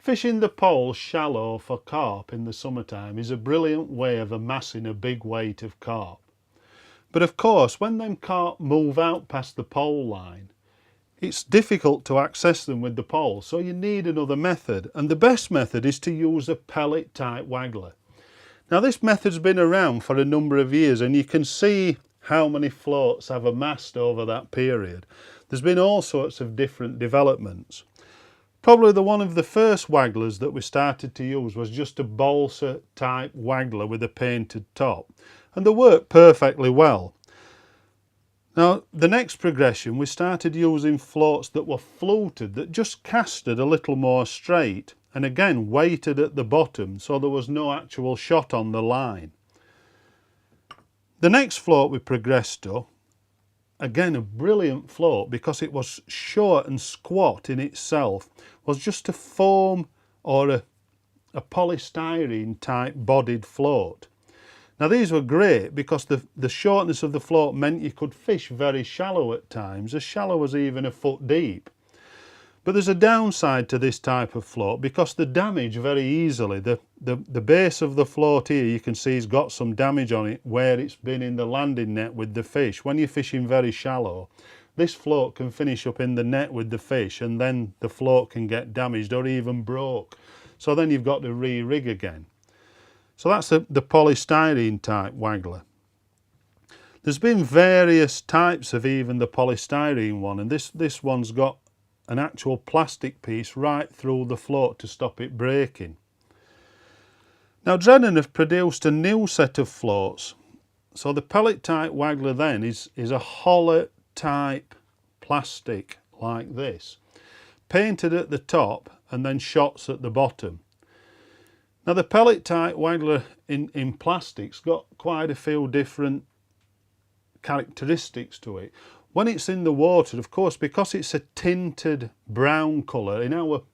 Fishing the pole shallow for carp in the summertime is a brilliant way of amassing a big weight of carp. But of course, when them carp move out past the pole line, it's difficult to access them with the pole, so you need another method, and the best method is to use a pellet type waggler. Now this method's been around for a number of years, and you can see how many floats have amassed over that period. There's been all sorts of different developments. Probably one of the first wagglers that we started to use was just a balsa type waggler with a painted top, and they worked perfectly well. Now the next progression, we started using floats that were fluted, that just casted a little more straight and again weighted at the bottom, so there was no actual shot on the line. The next float we progressed to, again a brilliant float because it was short and squat in itself, was just a foam or a polystyrene type bodied float. Now these were great because the shortness of the float meant you could fish very shallow at times, as shallow as even a foot deep. But there's a downside to this type of float because they damage very easily. The base of the float here, you can see, has got some damage on it where it's been in the landing net with the fish. When you're fishing very shallow, this float can finish up in the net with the fish, and then the float can get damaged or even broke. So then you've got to re-rig again. So that's the polystyrene type waggler. There's been various types of even the polystyrene one, and this one's got an actual plastic piece right through the float to stop it breaking. Now Drennan have produced a new set of floats. So the pellet type waggler then is a hollow type plastic like this, painted at the top and then shots at the bottom. Now the pellet type waggler in plastic's got quite a few different characteristics to it. When it's in the water, of course, because it's a tinted brown colour, in our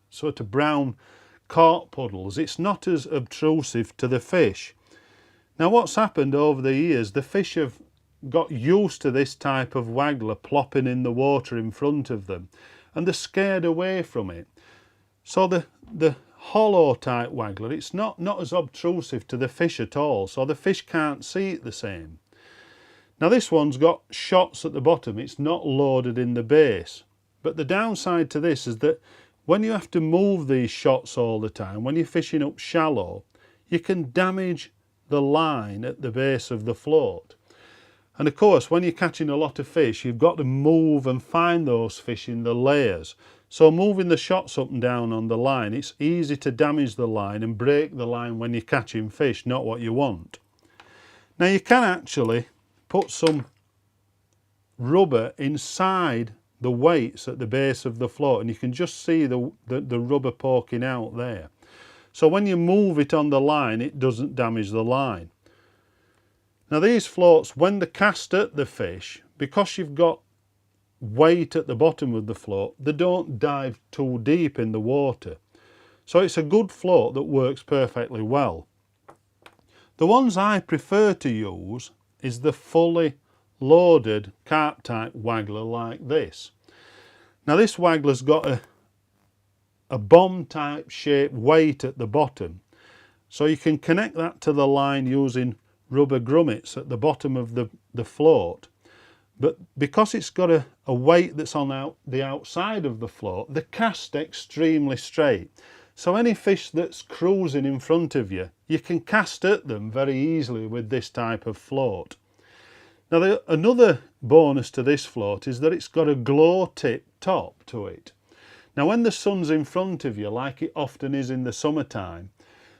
sort of brown carp puddles, it's not as obtrusive to the fish. Now what's happened over the years, the fish have got used to this type of waggler plopping in the water in front of them, and they're scared away from it. So the hollow type waggler, it's not as obtrusive to the fish at all, so the fish can't see it the same. Now this one's got shots at the bottom, it's not loaded in the base. But the downside to this is that when you have to move these shots all the time, when you're fishing up shallow, you can damage the line at the base of the float. And of course, when you're catching a lot of fish, you've got to move and find those fish in the layers. So moving the shots up and down on the line, it's easy to damage the line and break the line when you're catching fish, not what you want. Now you can actually put some rubber inside the weights at the base of the float, and you can just see the rubber poking out there. So when you move it on the line, it doesn't damage the line. Now these floats, when they cast at the fish, because you've got weight at the bottom of the float, they don't dive too deep in the water. So it's a good float that works perfectly well. The ones I prefer to use is the fully loaded carp type waggler like this. Now this waggler's got a bomb type shaped weight at the bottom, so you can connect that to the line using rubber grummets at the bottom of the float. But because it's got a weight that's on the outside of the float, they cast extremely straight. So any fish that's cruising in front of you, you can cast at them very easily with this type of float. Now another bonus to this float is that it's got a glow tip top to it. Now when the sun's in front of you, like it often is in the summertime,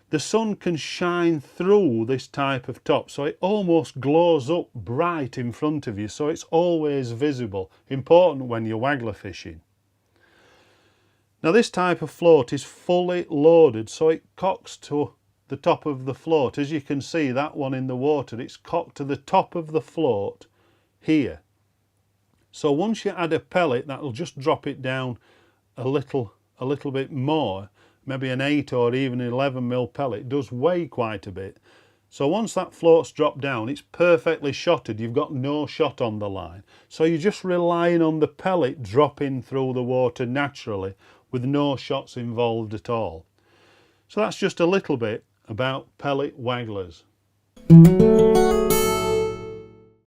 the sun can shine through this type of top, so it almost glows up bright in front of you, so it's always visible. Important when you're waggler fishing. Now this type of float is fully loaded, so it cocks to the top of the float. As you can see, that one in the water, it's cocked to the top of the float here. So once you add a pellet, that'll just drop it down a little bit more. Maybe an 8 or even 11mm pellet does weigh quite a bit. So once that float's dropped down, it's perfectly shotted. You've got no shot on the line. So you're just relying on the pellet dropping through the water naturally with no shots involved at all. So that's just a little bit about pellet wagglers.